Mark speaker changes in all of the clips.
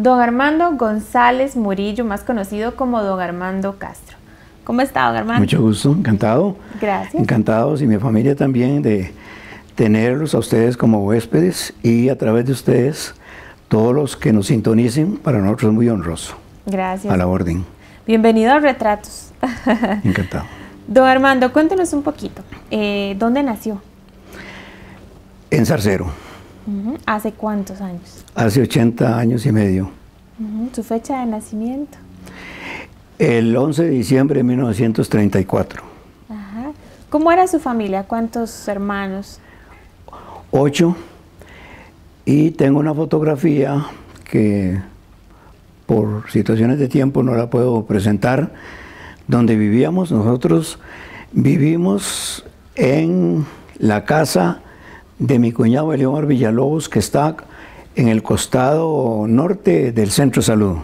Speaker 1: Don Armando González Murillo, más conocido como Don Armando Castro. ¿Cómo está, don Armando?
Speaker 2: Mucho gusto, encantado.
Speaker 1: Gracias.
Speaker 2: Encantados, y mi familia también, de tenerlos a ustedes como huéspedes, y a través de ustedes, todos los que nos sintonicen, para nosotros es muy honroso.
Speaker 1: Gracias.
Speaker 2: A la orden.
Speaker 1: Bienvenido a Retratos.
Speaker 2: Encantado.
Speaker 1: Don Armando, cuéntenos un poquito. ¿Dónde nació?
Speaker 2: En Zarcero.
Speaker 1: ¿Hace cuántos años?
Speaker 2: Hace 80 años y medio.
Speaker 1: ¿Su fecha de nacimiento?
Speaker 2: El 11 de diciembre de 1934.
Speaker 1: Ajá. ¿Cómo era su familia? ¿Cuántos hermanos?
Speaker 2: 8. Y tengo una fotografía que por situaciones de tiempo no la puedo presentar, donde vivíamos. Nosotros vivimos en la casa de mi cuñado Eliomar Villalobos, que está en el costado norte del Centro de Salud.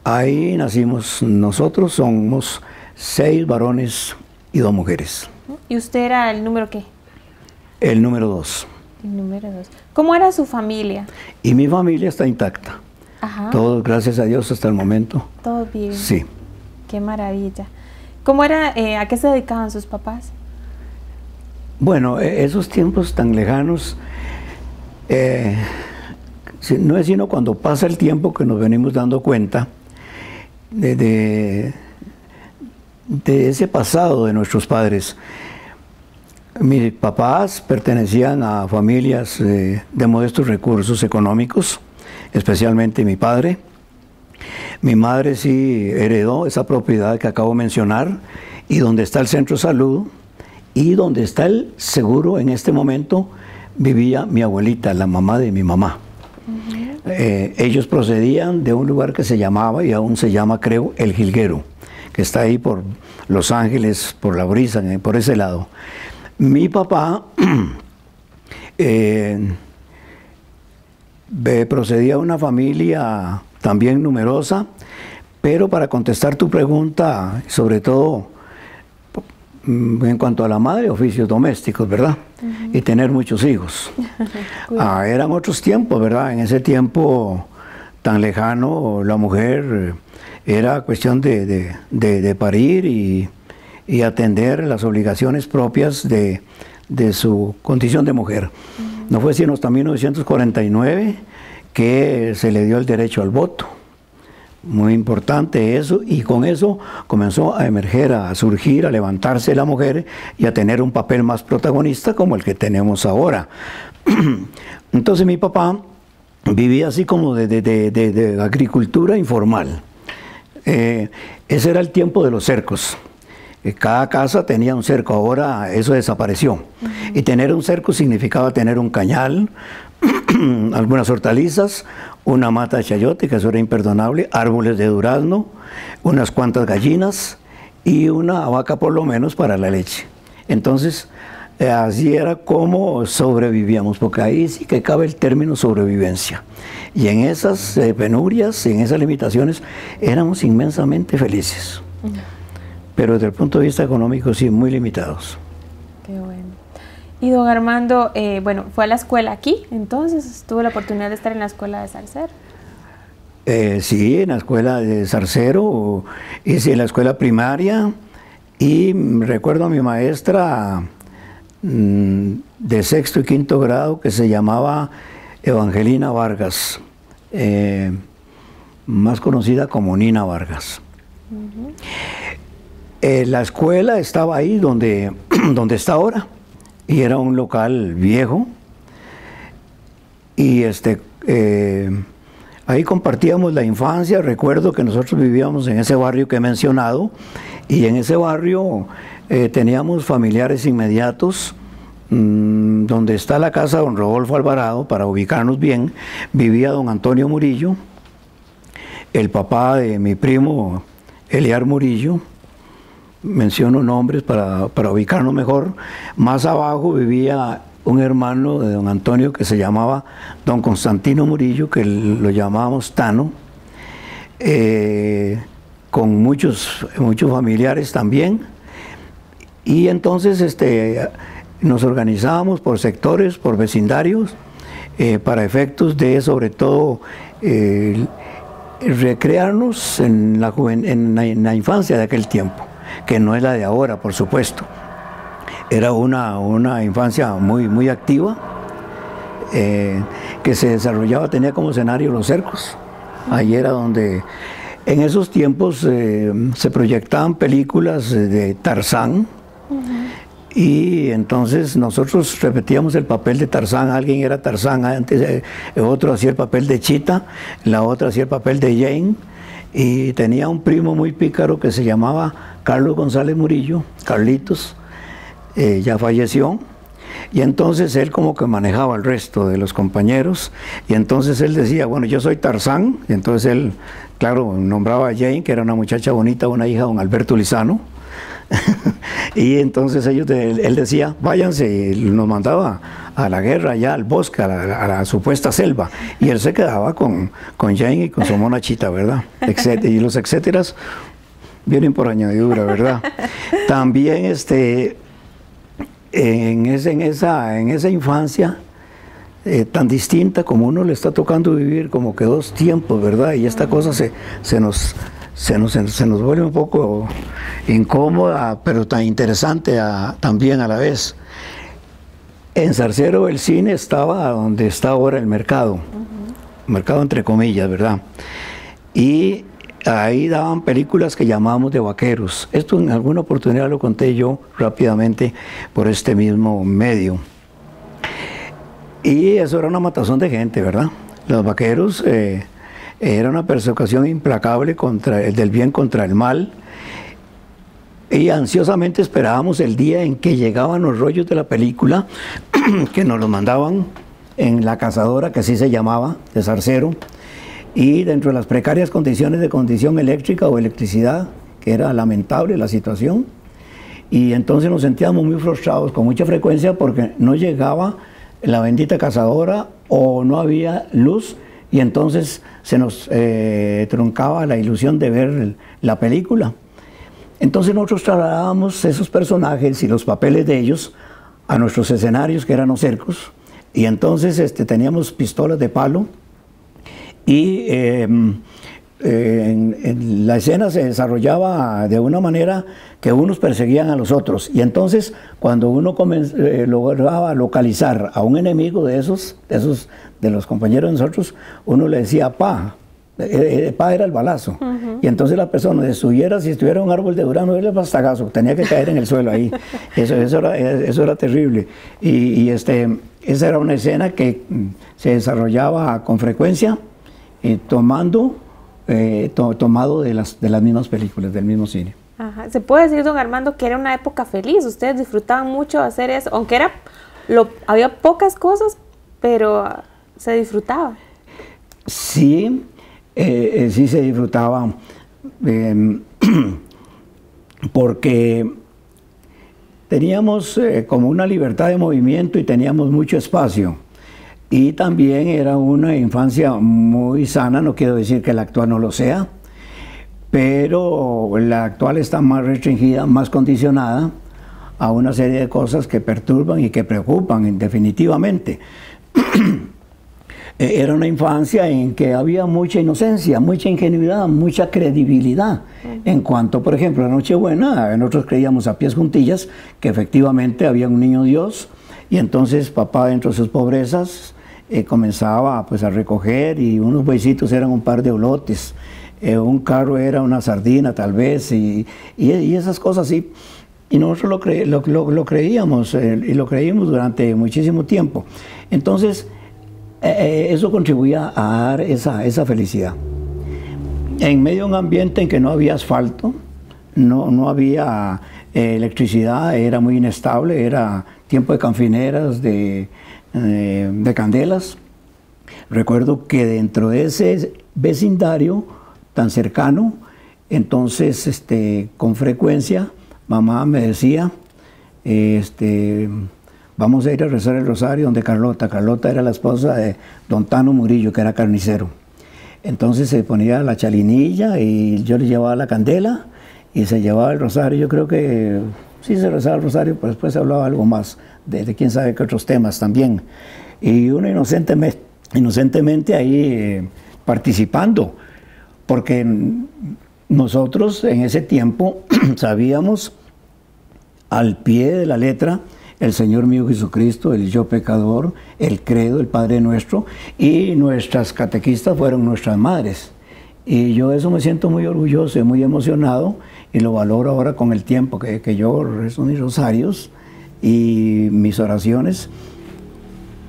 Speaker 2: Ahí nacimos nosotros, somos 6 varones y 2 mujeres.
Speaker 1: ¿Y usted era el número qué?
Speaker 2: El número 2.
Speaker 1: El número 2. ¿Cómo era su familia?
Speaker 2: Y mi familia está intacta.
Speaker 1: Ajá.
Speaker 2: Todos, gracias a Dios, hasta el momento.
Speaker 1: Todo bien.
Speaker 2: Sí.
Speaker 1: Qué maravilla. ¿Cómo era, a qué se dedicaban sus papás?
Speaker 2: Bueno, esos tiempos tan lejanos, no es sino cuando pasa el tiempo que nos venimos dando cuenta de ese pasado de nuestros padres. Mis papás pertenecían a familias de modestos recursos económicos, especialmente mi padre. Mi madre sí heredó esa propiedad que acabo de mencionar, y donde está el centro de salud y donde está el seguro en este momento vivía mi abuelita, la mamá de mi mamá. Ellos procedían de un lugar que se llamaba, y aún se llama, creo, El Jilguero, que está ahí por Los Ángeles, por La Brisa, por ese lado. Mi papá procedía de una familia también numerosa, pero para contestar tu pregunta, sobre todo en cuanto a la madre, oficios domésticos, ¿verdad? Y tener muchos hijos. Eran otros tiempos, ¿verdad? En ese tiempo tan lejano, la mujer era cuestión de parir y atender las obligaciones propias de su condición de mujer. No fue sino hasta 1949 que se le dio el derecho al voto. Muy importante eso, y con eso comenzó a emerger, a surgir, a levantarse la mujer y a tener un papel más protagonista como el que tenemos ahora. Entonces mi papá vivía así como de agricultura informal. Ese era el tiempo de los cercos. Cada casa tenía un cerco, ahora eso desapareció. Y tener un cerco significaba tener un cañal, algunas hortalizas, una mata de chayote, que eso era imperdonable, árboles de durazno, unas cuantas gallinas y una vaca por lo menos para la leche. Entonces, así era como sobrevivíamos, porque ahí sí que cabe el término sobrevivencia. Y en esas penurias, en esas limitaciones, éramos inmensamente felices. Pero desde el punto de vista económico, sí, muy limitados.
Speaker 1: Qué bueno. Y don Armando, bueno, fue a la escuela aquí, entonces tuvo la oportunidad de estar en la escuela de Zarcero.
Speaker 2: Sí, en la escuela de Zarcero, hice la escuela primaria, y recuerdo a mi maestra de sexto y quinto grado, que se llamaba Evangelina Vargas, más conocida como Nina Vargas. La escuela estaba ahí donde está ahora, y era un local viejo, y ahí compartíamos la infancia. Recuerdo que nosotros vivíamos en ese barrio que he mencionado, y en ese barrio teníamos familiares inmediatos. Donde está la casa de don Rodolfo Alvarado, para ubicarnos bien, vivía don Antonio Murillo, el papá de mi primo Eliar Murillo. Menciono nombres para ubicarnos mejor. Más abajo vivía un hermano de don Antonio que se llamaba don Constantino Murillo, que lo llamábamos Tano, con muchos familiares también. Y entonces nos organizábamos por sectores, por vecindarios, para efectos de, sobre todo, recrearnos en en la infancia de aquel tiempo, que no es la de ahora, por supuesto. Era una infancia muy activa, que se desarrollaba, tenía como escenario los cercos. Ahí era donde, en esos tiempos, se proyectaban películas de Tarzán. Y entonces nosotros repetíamos el papel de Tarzán. Alguien era Tarzán antes, otro hacía el papel de Chita, la otra hacía el papel de Jane, y tenía un primo muy pícaro que se llamaba Carlos González Murillo, Carlitos, ya falleció, y entonces él como que manejaba al resto de los compañeros, y entonces él decía, bueno, yo soy Tarzán, y entonces él, claro, nombraba a Jane, que era una muchacha bonita, una hija de don Alberto Lizano. Y entonces él decía, váyanse, y nos mandaba a la guerra, allá al bosque, a la supuesta selva, y él se quedaba con Jane y con su mona Chita, ¿verdad? Y los etcéteras vienen por añadidura, ¿verdad? También en esa infancia tan distinta, como uno le está tocando vivir como que dos tiempos, ¿verdad? Y esta cosa se nos vuelve un poco incómoda, pero tan interesante también a la vez. En Zarcero el cine estaba donde está ahora el mercado, mercado entre comillas, ¿verdad? Y ahí daban películas que llamábamos de vaqueros. Esto en alguna oportunidad lo conté yo rápidamente por este mismo medio. Y eso era una matazón de gente, ¿verdad? Los vaqueros... era una persecución implacable del bien contra el mal, y ansiosamente esperábamos el día en que llegaban los rollos de la película, que nos los mandaban en La Cazadora, que así se llamaba, de Zarcero, y dentro de las precarias condiciones de condición eléctrica o electricidad, que era lamentable la situación, y entonces nos sentíamos muy frustrados con mucha frecuencia porque no llegaba la bendita Cazadora o no había luz, y entonces se nos truncaba la ilusión de ver la película. Entonces nosotros trasladábamos esos personajes y los papeles de ellos a nuestros escenarios, que eran los cercos, y entonces teníamos pistolas de palo, y la escena se desarrollaba de una manera que unos perseguían a los otros, y entonces cuando uno lograba localizar a un enemigo de los compañeros de nosotros, uno le decía pa era el balazo, y entonces la persona destruyera, si estuviera un árbol de durazno, era el pastagazo, tenía que caer en el suelo ahí. Eso era terrible, y esa era una escena que se desarrollaba con frecuencia, tomado de las mismas películas, del mismo cine.
Speaker 1: Ajá. Se puede decir, don Armando, que era una época feliz. Ustedes disfrutaban mucho de hacer eso, aunque había pocas cosas, pero se disfrutaba.
Speaker 2: Sí, sí se disfrutaba, porque teníamos como una libertad de movimiento y teníamos mucho espacio. Y también era una infancia muy sana, no quiero decir que la actual no lo sea, pero la actual está más restringida, más condicionada a una serie de cosas que perturban y que preocupan definitivamente. Era una infancia en que había mucha inocencia, mucha ingenuidad, mucha credibilidad. En cuanto, por ejemplo, a Nochebuena, nosotros creíamos a pies juntillas que efectivamente había un niño Dios, y entonces papá, dentro de sus pobrezas, comenzaba pues a recoger, y unos bueycitos eran un par de olotes, un carro era una sardina tal vez, y esas cosas así. Y nosotros lo creíamos, y lo creímos durante muchísimo tiempo. Entonces, eso contribuía a dar esa felicidad. En medio de un ambiente en que no había asfalto, no había electricidad, era muy inestable, era tiempo de canfineras, de candelas. Recuerdo que dentro de ese vecindario tan cercano, entonces con frecuencia mamá me decía, vamos a ir a rezar el rosario donde Carlota. Carlota era la esposa de don Tano Murillo, que era carnicero. Entonces se ponía la chalinilla y yo le llevaba la candela y se llevaba el rosario. Yo creo que sí se rezaba el rosario, pero después se hablaba algo más, de quién sabe qué otros temas también. Y uno inocentemente ahí participando, porque nosotros en ese tiempo sabíamos al pie de la letra el Señor mío Jesucristo, el yo pecador, el credo, el Padre nuestro, y nuestras catequistas fueron nuestras madres. Y yo eso me siento muy orgulloso y muy emocionado, y lo valoro ahora con el tiempo que yo rezo mis rosarios y mis oraciones,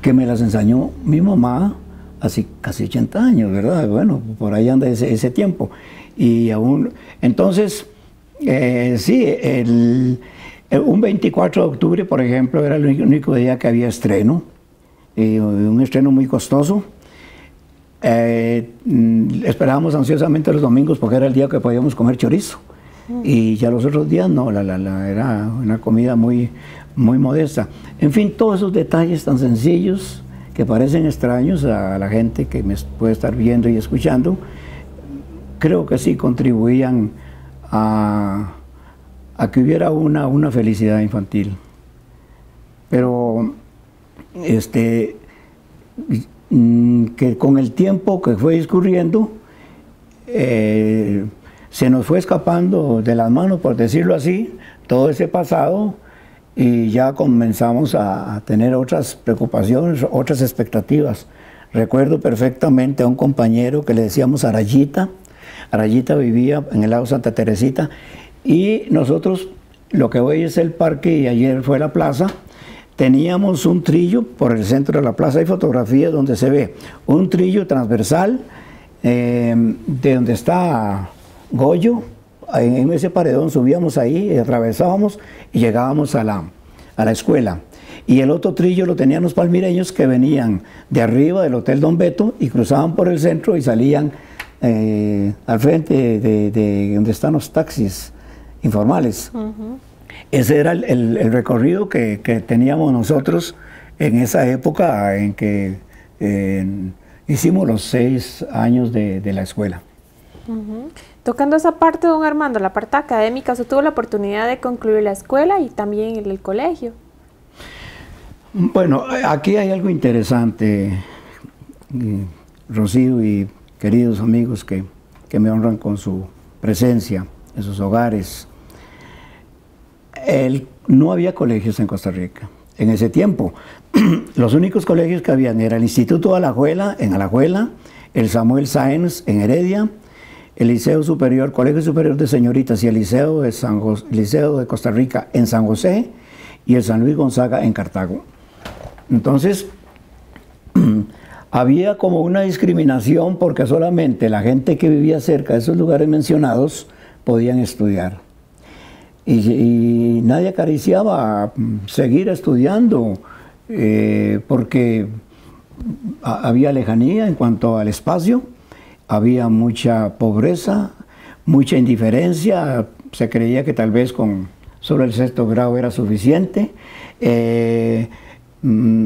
Speaker 2: que me las enseñó mi mamá hace casi 80 años, ¿verdad? Bueno, por ahí anda ese tiempo. Y aún, entonces, sí, un 24 de octubre, por ejemplo, era el único día que había estreno, un estreno muy costoso. Esperábamos ansiosamente los domingos porque era el día que podíamos comer chorizo. Y ya los otros días no, era una comida muy modesta. En fin, todos esos detalles tan sencillos que parecen extraños a la gente que me puede estar viendo y escuchando, creo que sí contribuían a que hubiera una felicidad infantil. Pero que con el tiempo que fue discurriendo, se nos fue escapando de las manos, por decirlo así, todo ese pasado, y ya comenzamos a tener otras preocupaciones, otras expectativas. Recuerdo perfectamente a un compañero que le decíamos Arayita. Arayita vivía en el lago Santa Teresita, y nosotros, lo que hoy es el parque y ayer fue la plaza, teníamos un trillo por el centro de la plaza. Hay fotografías donde se ve un trillo transversal de donde está Goyo. En ese paredón subíamos ahí, atravesábamos y llegábamos a la escuela. Y el otro trillo lo tenían los palmireños que venían de arriba del Hotel Don Beto y cruzaban por el centro y salían al frente de donde están los taxis informales. Ese era el recorrido que teníamos nosotros en esa época en que hicimos los 6 años de la escuela.
Speaker 1: Tocando esa parte, don Armando, la parte académica, usted tuvo la oportunidad de concluir la escuela y también el colegio.
Speaker 2: Bueno, aquí hay algo interesante, Rocío y queridos amigos que me honran con su presencia en sus hogares. No había colegios en Costa Rica en ese tiempo. Los únicos colegios que habían era el Instituto de Alajuela, en Alajuela, el Samuel Sáenz en Heredia, el Liceo Superior, Colegio Superior de Señoritas y el Liceo de Costa Rica en San José y el San Luis Gonzaga en Cartago. Entonces, había como una discriminación porque solamente la gente que vivía cerca de esos lugares mencionados podían estudiar. Y nadie acariciaba seguir estudiando porque había lejanía en cuanto al espacio, había mucha pobreza, mucha indiferencia, se creía que tal vez con solo el 6º grado era suficiente,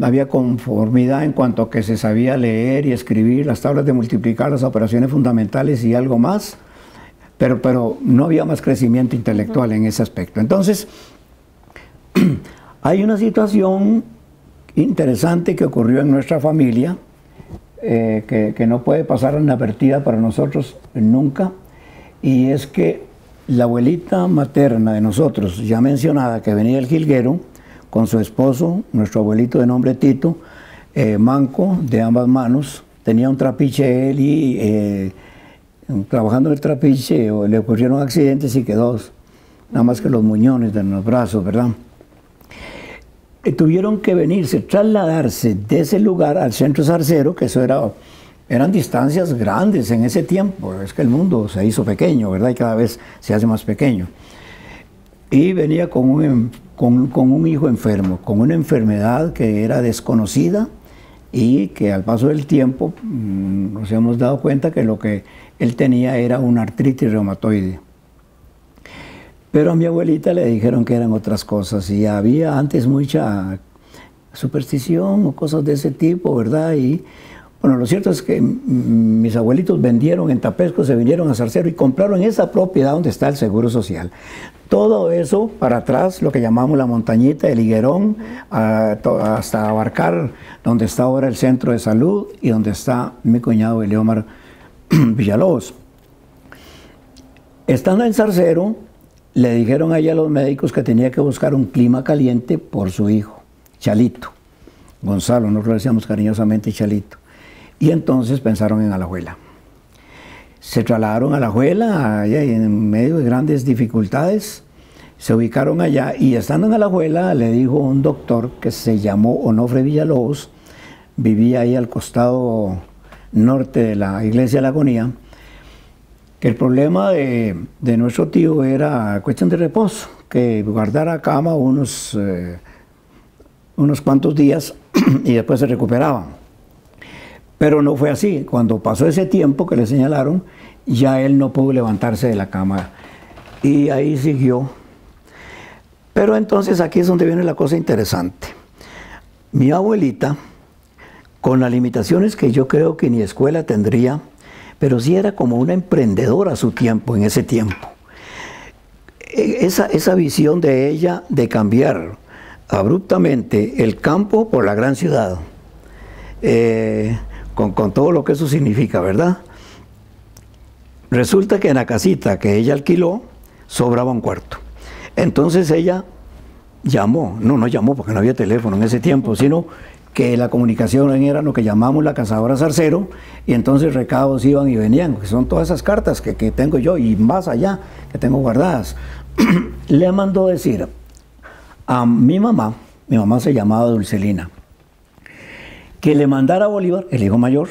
Speaker 2: había conformidad en cuanto a que se sabía leer y escribir las tablas de multiplicar, las operaciones fundamentales y algo más, pero no había más crecimiento intelectual en ese aspecto. Entonces, hay una situación interesante que ocurrió en nuestra familia, que no puede pasar inadvertida para nosotros nunca, y es que la abuelita materna de nosotros, ya mencionada, que venía del Jilguero, con su esposo, nuestro abuelito de nombre Tito, manco de ambas manos, tenía un trapiche él y trabajando en el trapiche le ocurrieron accidentes y quedó nada más que los muñones de los brazos, ¿verdad? Tuvieron que venirse, trasladarse de ese lugar al centro zarcero, que eso eran distancias grandes en ese tiempo. Es que el mundo se hizo pequeño, ¿verdad? Y cada vez se hace más pequeño. Y venía con un hijo enfermo, con una enfermedad que era desconocida y que al paso del tiempo nos hemos dado cuenta que lo que él tenía era una artritis reumatoide. Pero a mi abuelita le dijeron que eran otras cosas y había antes mucha superstición o cosas de ese tipo, ¿verdad? Y bueno, lo cierto es que mis abuelitos vendieron en Tapesco, se vinieron a Zarcero y compraron esa propiedad donde está el Seguro Social. Todo eso para atrás, lo que llamamos la montañita, el higuerón, hasta abarcar donde está ahora el centro de salud y donde está mi cuñado Eleomar Villalobos. Estando en Zarcero, le dijeron a ella los médicos que tenía que buscar un clima caliente por su hijo, Chalito. Gonzalo, nosotros le decíamos cariñosamente Chalito. Y entonces pensaron en Alajuela. Se trasladaron a Alajuela, allá en medio de grandes dificultades. Se ubicaron allá y estando en Alajuela le dijo un doctor que se llamó Onofre Villalobos, vivía ahí al costado norte de la iglesia de la Agonía, que el problema de nuestro tío era cuestión de reposo, que guardara cama unos cuantos días y después se recuperaba. Pero no fue así. Cuando pasó ese tiempo que le señalaron, ya él no pudo levantarse de la cama y ahí siguió. Pero entonces aquí es donde viene la cosa interesante. Mi abuelita, con las limitaciones que yo creo que ni escuela tendría, pero sí era como una emprendedora a su tiempo, en ese tiempo. Esa visión de ella de cambiar abruptamente el campo por la gran ciudad, con todo lo que eso significa, ¿verdad? Resulta que en la casita que ella alquiló sobraba un cuarto. Entonces ella llamó, no llamó porque no había teléfono en ese tiempo, sino que la comunicación era lo que llamamos la cazadora Zarcero, y entonces recados iban y venían, que son todas esas cartas que tengo yo y más allá que tengo guardadas. Le mandó decir a mi mamá se llamaba Dulcelina, que le mandara a Bolívar, el hijo mayor,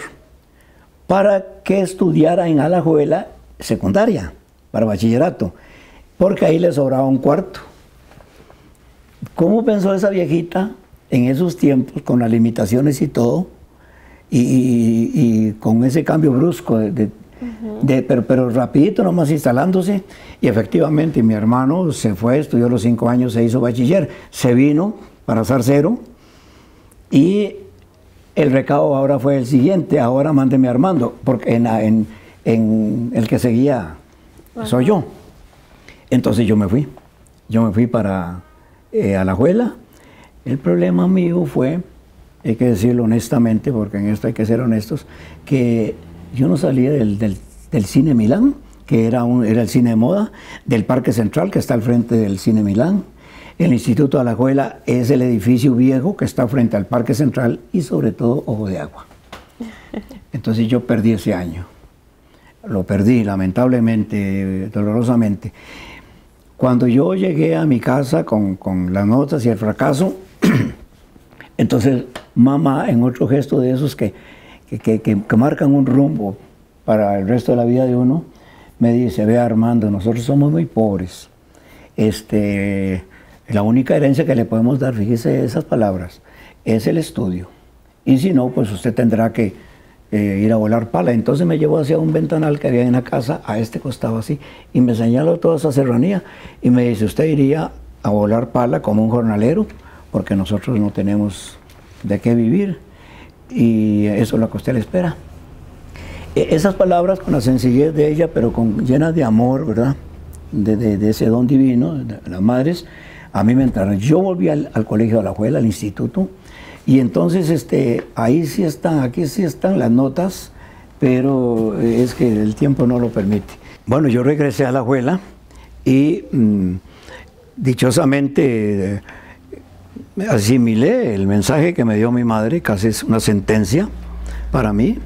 Speaker 2: para que estudiara en Alajuela secundaria, para bachillerato, porque ahí le sobraba un cuarto. ¿Cómo pensó esa viejita en esos tiempos, con las limitaciones y todo, y con ese cambio brusco, pero rapidito nomás instalándose? Y efectivamente mi hermano se fue, estudió los 5 años, se hizo bachiller, se vino para Zarcero, y el recado ahora fue el siguiente: ahora mándeme a Armando, porque en el que seguía soy yo. Entonces yo me fui para Alajuela. El problema mío fue, hay que decirlo honestamente, porque en esto hay que ser honestos, que yo no salía del Cine Milán, que era el cine de moda, del Parque Central, que está al frente del Cine Milán. El Instituto de Alajuela es el edificio viejo que está frente al Parque Central y sobre todo Ojo de Agua. Entonces yo perdí ese año. Lo perdí, lamentablemente, dolorosamente. Cuando yo llegué a mi casa con las notas y el fracaso, entonces mamá, en otro gesto de esos que marcan un rumbo para el resto de la vida de uno, me dice: vea Armando, nosotros somos muy pobres. La única herencia que le podemos dar, fíjese esas palabras, es el estudio. Y si no, pues usted tendrá que ir a volar pala. Entonces me llevó hacia un ventanal que había en la casa, a este costado así, y me señaló toda esa serranía y me dice: usted iría a volar pala como un jornalero, porque nosotros no tenemos de qué vivir, y eso es lo que usted le espera. Esas palabras, con la sencillez de ella, pero llenas de amor, ¿verdad?, de ese don divino, de las madres, a mí me entraron. Yo volví al colegio de Alajuela, al instituto, y entonces ahí sí están, aquí sí están las notas, pero es que el tiempo no lo permite. Bueno, yo regresé a Alajuela y dichosamente asimilé el mensaje que me dio mi madre, casi es una sentencia para mí,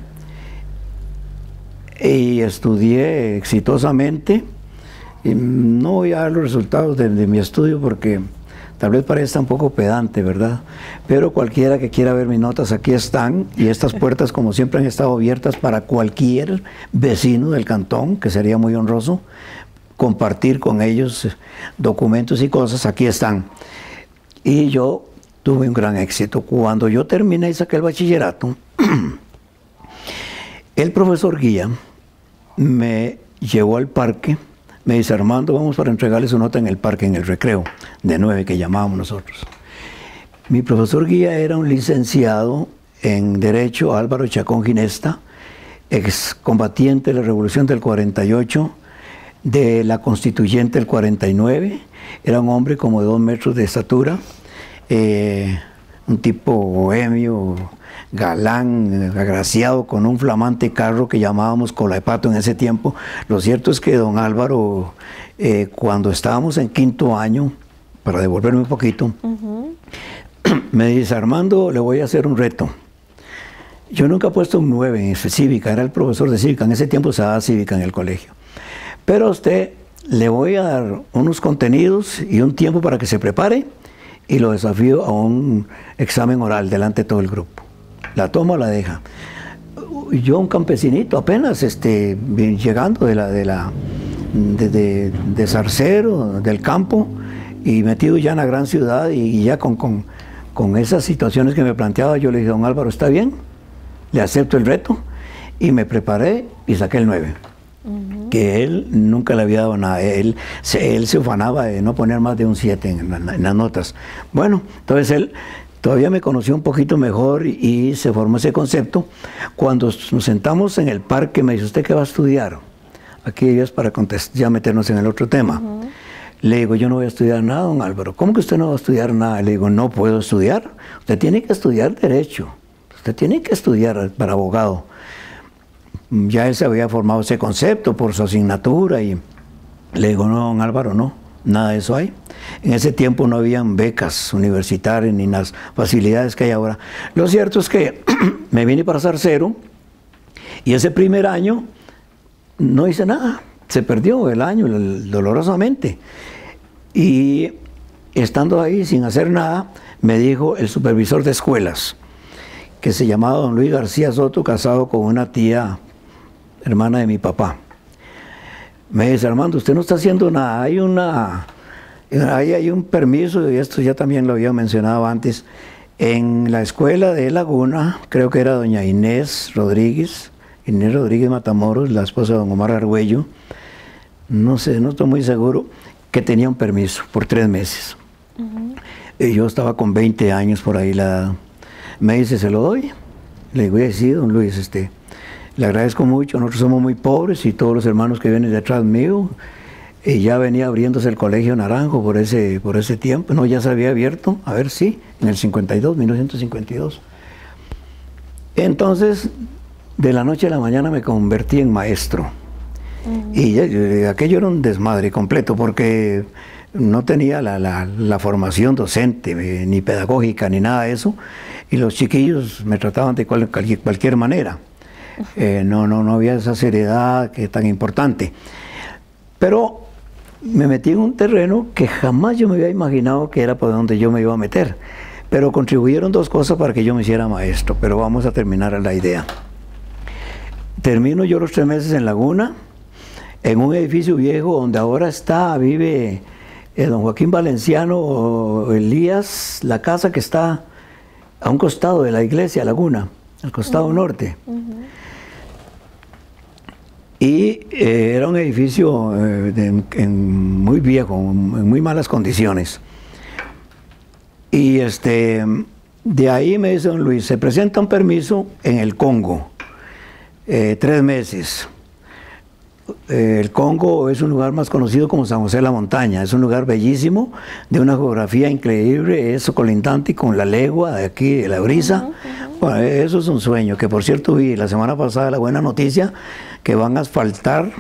Speaker 2: y estudié exitosamente. Y no voy a dar los resultados de mi estudio porque tal vez parezca un poco pedante, ¿verdad? Pero cualquiera que quiera ver mis notas, aquí están, y estas puertas, como siempre, han estado abiertas para cualquier vecino del cantón, que sería muy honroso compartir con ellos documentos y cosas. Aquí están. Y yo tuve un gran éxito. Cuando yo terminé y saqué el bachillerato, el profesor Guía me llevó al parque. Me dice: Armando, vamos para entregarle su nota en el parque, en el recreo de 9 que llamábamos nosotros. Mi profesor Guía era un licenciado en Derecho, Álvaro Chacón Ginesta, excombatiente de la Revolución del 48, de la Constituyente del 49, era un hombre como de 2 metros de estatura, un tipo bohemio, galán, agraciado, con un flamante carro que llamábamos cola de pato en ese tiempo. Lo cierto es que don Álvaro, cuando estábamos en quinto año, para devolverme un poquito, me dice: Armando, le voy a hacer un reto. Yo nunca he puesto un 9 en cívica, era el profesor de cívica, en ese tiempo se daba cívica en el colegio. Pero a usted le voy a dar unos contenidos y un tiempo para que se prepare, y lo desafío a un examen oral delante de todo el grupo. La toma o la deja. Yo, un campesinito, apenas llegando de Zarcero, del campo, y metido ya en la gran ciudad, y ya con esas situaciones que me planteaba, yo le dije: don Álvaro, ¿está bien? Le acepto el reto, y me preparé y saqué el 9. Que él nunca le había dado nada. Él se ufanaba de no poner más de un 7 en las notas. Bueno, entonces él todavía me conoció un poquito mejor y se formó ese concepto. Cuando nos sentamos en el parque, me dice: ¿usted qué va a estudiar? Aquí es para ya meternos en el otro tema. Le digo: yo no voy a estudiar nada, don Álvaro. ¿Cómo que usted no va a estudiar nada? Le digo: no puedo estudiar. Usted tiene que estudiar Derecho. Usted tiene que estudiar para abogado. Ya él se había formado ese concepto por su asignatura, y le digo: no, don Álvaro, no, nada de eso hay. En ese tiempo no habían becas universitarias ni las facilidades que hay ahora. Lo cierto es que me vine para Zarcero, y ese primer año no hice nada. Se perdió el año dolorosamente. Y estando ahí sin hacer nada, me dijo el supervisor de escuelas, que se llamaba don Luis García Soto, casado con una tía hermana de mi papá. Me dice: Armando, usted no está haciendo nada, hay un permiso, y esto ya también lo había mencionado antes, en la escuela de Laguna, creo que era doña Inés Rodríguez Matamoros, la esposa de don Omar Argüello, no sé, no estoy muy seguro, que tenía un permiso por 3 meses. Y yo estaba con 20 años por ahí la edad. Me dice: ¿se lo doy? Le digo: sí, don Luis, le agradezco mucho, nosotros somos muy pobres, y todos los hermanos que vienen detrás mío, y ya venía abriéndose el Colegio Naranjo por ese tiempo, no, ya se había abierto, a ver si, en el 1952. Entonces, de la noche a la mañana me convertí en maestro. Y aquello era un desmadre completo, porque no tenía la formación docente, ni pedagógica, ni nada de eso, y los chiquillos me trataban de cualquier manera. No había esa seriedad que es tan importante. Pero me metí en un terreno que jamás yo me había imaginado que era por donde yo me iba a meter. Pero contribuyeron 2 cosas para que yo me hiciera maestro, pero vamos a terminar la idea. Termino yo los 3 meses en Laguna, en un edificio viejo donde ahora vive don Joaquín Valenciano Elías, la casa que está a un costado de la iglesia Laguna, al costado norte. Y era un edificio muy viejo, en muy malas condiciones. Y de ahí me dice don Luis: se presenta un permiso en el Congo, 3 meses. El Congo es un lugar más conocido como San José de la Montaña, es un lugar bellísimo, de una geografía increíble, es colindante con la legua de aquí, de la brisa. Bueno, eso es un sueño, que por cierto vi la semana pasada la buena noticia, que van a asfaltar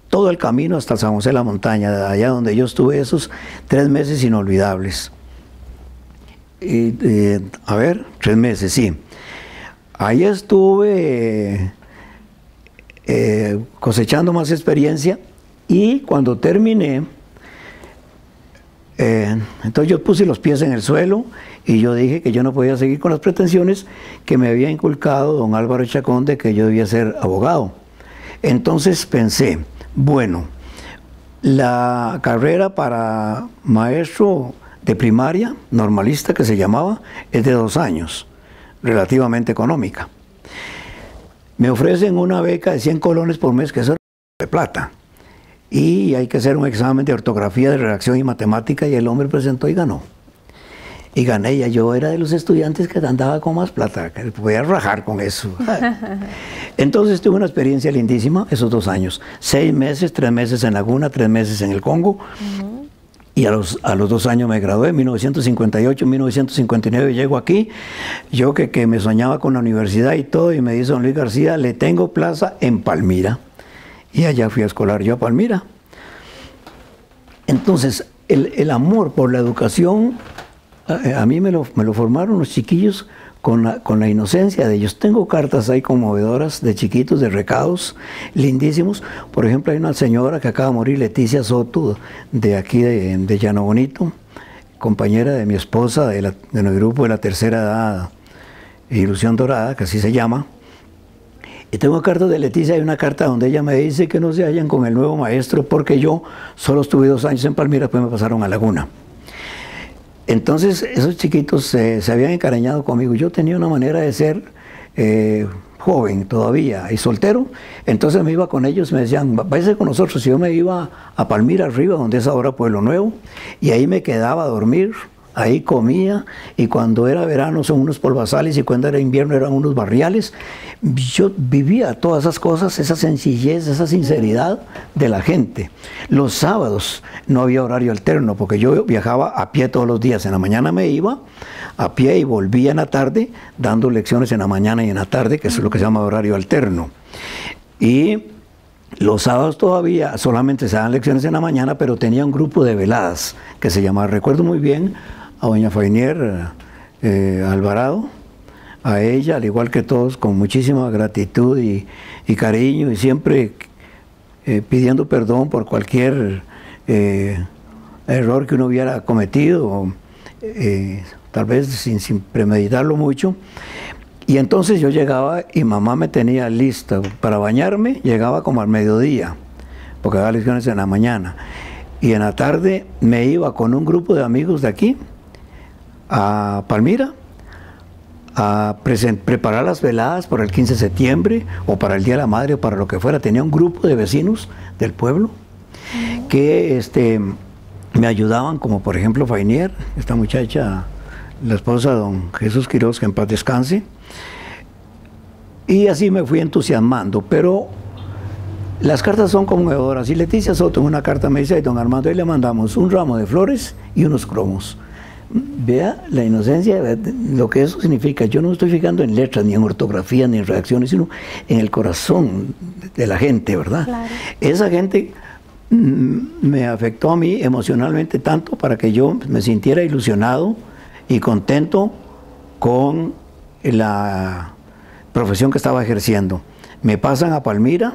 Speaker 2: todo el camino hasta San José de la Montaña, allá donde yo estuve esos 3 meses inolvidables. Y, 3 meses, sí. Ahí estuve cosechando más experiencia, y cuando terminé, entonces yo puse los pies en el suelo, y yo dije que yo no podía seguir con las pretensiones que me había inculcado don Álvaro Chacón de que yo debía ser abogado. Entonces pensé, bueno, la carrera para maestro de primaria, normalista que se llamaba, es de 2 años, relativamente económica. Me ofrecen una beca de 100 colones por mes, que es de plata. Y hay que hacer un examen de ortografía, de redacción y matemática, y el hombre presentó y ganó. Y gané, ya yo era de los estudiantes que andaba con más plata, que podía rajar con eso. Entonces tuve una experiencia lindísima esos 2 años. 6 meses, 3 meses en Laguna, 3 meses en el Congo. Y a los 2 años me gradué, en 1958, en 1959 llego aquí. Yo que me soñaba con la universidad y todo, y me dice don Luis García, le tengo plaza en Palmira. Y allá fui a escolar yo a Palmira. Entonces, el amor por la educación, a mí me lo formaron los chiquillos con la inocencia de ellos. Tengo cartas ahí conmovedoras de chiquitos, de recados, lindísimos. Por ejemplo, hay una señora que acaba de morir, Leticia Soto, de aquí de Llano Bonito, compañera de mi esposa, del grupo de la tercera edad, Ilusión Dorada, que así se llama. Y tengo cartas de Leticia, hay una carta donde ella me dice que no se hallan con el nuevo maestro porque yo solo estuve 2 años en Palmira, después me pasaron a Laguna. Entonces esos chiquitos se habían encariñado conmigo. Yo tenía una manera de ser joven todavía y soltero, entonces me iba con ellos, me decían, váyase con nosotros. Y yo me iba a Palmira arriba, donde es ahora Pueblo Nuevo, y ahí me quedaba a dormir. Ahí comía, y cuando era verano son unos polvazales y cuando era invierno eran unos barriales. Yo vivía todas esas cosas, esa sencillez, esa sinceridad de la gente. Los sábados no había horario alterno porque yo viajaba a pie todos los días. En la mañana me iba a pie y volvía en la tarde dando lecciones en la mañana y en la tarde, que es lo que se llama horario alterno. Y los sábados todavía solamente se dan lecciones en la mañana, pero tenía un grupo de veladas que se llamaba, recuerdo muy bien, a doña Fainier Alvarado, a ella, al igual que todos, con muchísima gratitud y cariño, y siempre pidiendo perdón por cualquier error que uno hubiera cometido, tal vez sin premeditarlo mucho. Y entonces yo llegaba y mamá me tenía lista para bañarme, llegaba como al mediodía, porque daba lecciones en la mañana. Y en la tarde me iba con un grupo de amigos de aquí a Palmira a preparar las veladas para el 15 de septiembre o para el Día de la Madre o para lo que fuera. Tenía un grupo de vecinos del pueblo que me ayudaban, como por ejemplo Fainier, esta muchacha, la esposa de don Jesús Quiroz, que en paz descanse. Y así me fui entusiasmando, pero las cartas son conmovedoras. Y Leticia Soto en una carta me dice, ay, don Armando, ahí le mandamos un ramo de flores y unos cromos. Vea la inocencia, lo que eso significa. Yo no me estoy fijando en letras, ni en ortografía, ni en redacciones, sino en el corazón de la gente, ¿verdad? Claro. Esa gente me afectó a mí emocionalmente tanto para que yo me sintiera ilusionado y contento con la profesión que estaba ejerciendo. Me pasan a Palmira,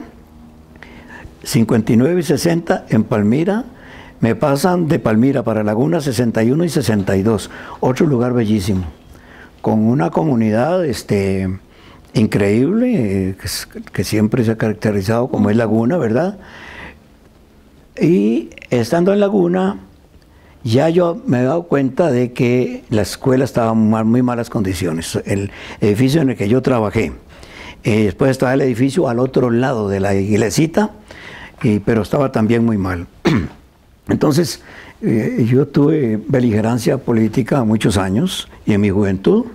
Speaker 2: 59 y 60 en Palmira. Me pasan de Palmira para Laguna 61 y 62, otro lugar bellísimo, con una comunidad increíble, que siempre se ha caracterizado como es Laguna, ¿verdad? Y estando en Laguna, ya yo me he dado cuenta de que la escuela estaba en muy malas condiciones. El edificio en el que yo trabajé, después estaba el edificio al otro lado de la iglesita, pero estaba también muy mal. Entonces, yo tuve beligerancia política muchos años y en mi juventud,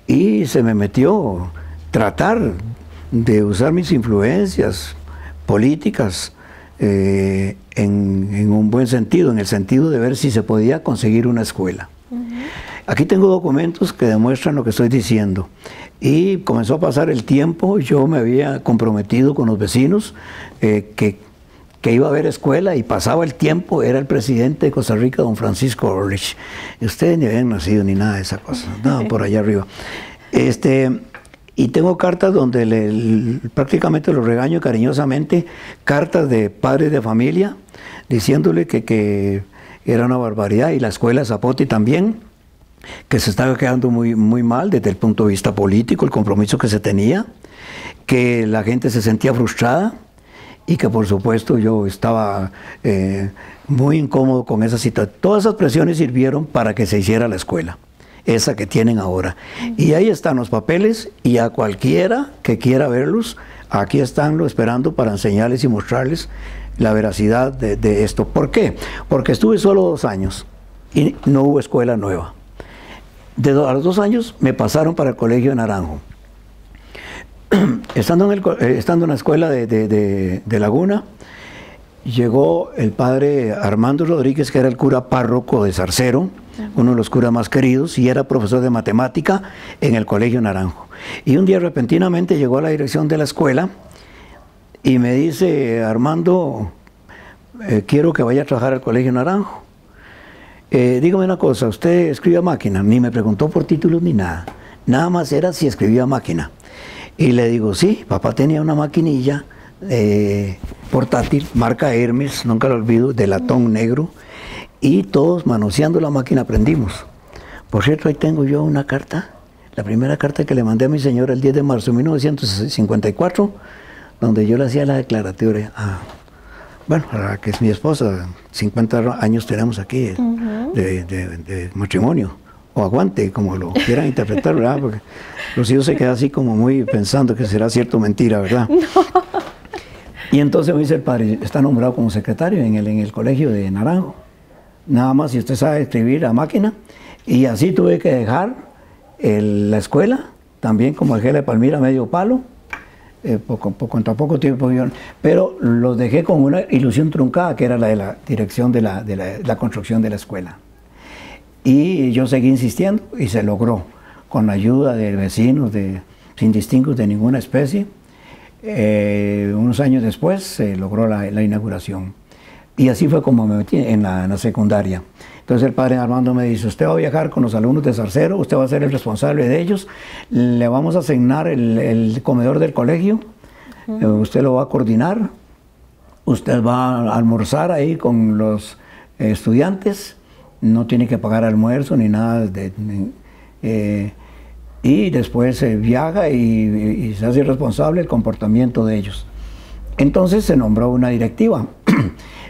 Speaker 2: y se me metió tratar de usar mis influencias políticas en un buen sentido, en el sentido de ver si se podía conseguir una escuela. Aquí tengo documentos que demuestran lo que estoy diciendo. Y comenzó a pasar el tiempo, yo me había comprometido con los vecinos que iba a haber escuela, y pasaba el tiempo, era el presidente de Costa Rica, don Francisco Orlich. Ustedes ni habían nacido ni nada de esa cosa, nada por allá arriba. Y tengo cartas donde prácticamente lo regaño cariñosamente, cartas de padres de familia, diciéndole que era una barbaridad, y la escuela Zapote también, que se estaba quedando muy, muy mal desde el punto de vista político, el compromiso que se tenía, que la gente se sentía frustrada, y que por supuesto yo estaba muy incómodo con esa situación. Todas esas presiones sirvieron para que se hiciera la escuela, esa que tienen ahora. Y ahí están los papeles, y a cualquiera que quiera verlos, aquí están esperando para enseñarles y mostrarles la veracidad de esto. ¿Por qué? Porque estuve solo 2 años y no hubo escuela nueva. A los 2 años me pasaron para el Colegio de Naranjo. Estando en la escuela de Laguna, llegó el padre Armando Rodríguez, que era el cura párroco de Zarcero, uno de los curas más queridos, y era profesor de matemática en el Colegio Naranjo. Y un día repentinamente llegó a la dirección de la escuela y me dice: Armando, quiero que vaya a trabajar al Colegio Naranjo. Dígame una cosa, ¿usted escribe a máquina? Ni me preguntó por títulos ni nada. Nada más era si escribía a máquina. Y le digo: sí, papá tenía una maquinilla portátil, marca Hermes, nunca lo olvido, de latón negro, y todos manoseando la máquina aprendimos. Por cierto, ahí tengo yo una carta, la primera carta que le mandé a mi señora el 10 de marzo de 1954, donde yo le hacía la declaratoria bueno, a la que es mi esposa. 50 años tenemos aquí de matrimonio, o aguante, como lo quieran interpretar, ¿verdad? Porque los hijos se quedan así como muy pensando que será cierto o mentira, ¿verdad? No. Y entonces me dice el padre: está nombrado como secretario en el colegio de Naranjo. Nada más si usted sabe escribir a máquina. Y así tuve que dejar la escuela, también como dejé la de Palmira medio palo, contra poco tiempo, pero lo dejé con una ilusión truncada, que era la de la dirección de la construcción de la escuela. Y yo seguí insistiendo y se logró, con la ayuda de vecinos sin distingos de ninguna especie. Unos años después se logró la inauguración. Y así fue como me metí en la secundaria. Entonces el padre Armando me dice: usted va a viajar con los alumnos de Zarcero, usted va a ser el responsable de ellos, le vamos a asignar el comedor del colegio, usted lo va a coordinar, usted va a almorzar ahí con los estudiantes, no tiene que pagar almuerzo ni nada, y después viaja y se hace responsable del comportamiento de ellos. Entonces se nombró una directiva.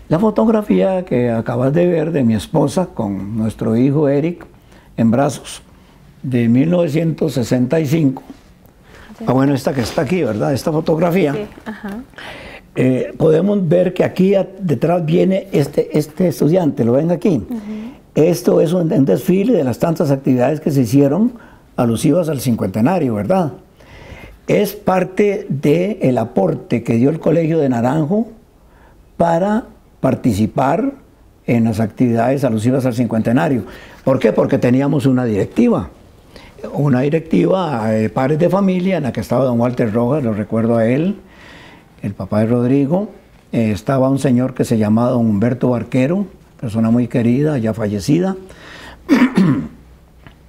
Speaker 2: La fotografía que acabas de ver de mi esposa con nuestro hijo Eric en brazos, de 1965. Bueno, esta que está aquí, ¿verdad? Esta fotografía. Sí. Ajá. Podemos ver que aquí detrás viene este estudiante, ¿lo ven aquí? Esto es un desfile de las tantas actividades que se hicieron alusivas al cincuentenario, ¿verdad? Es parte del aporte que dio el Colegio de Naranjo para participar en las actividades alusivas al cincuentenario. ¿Por qué? Porque teníamos una directiva padres de familia, en la que estaba don Walter Rojas, lo recuerdo a él, el papá de Rodrigo. Estaba un señor que se llamaba don Humberto Barquero, persona muy querida, ya fallecida.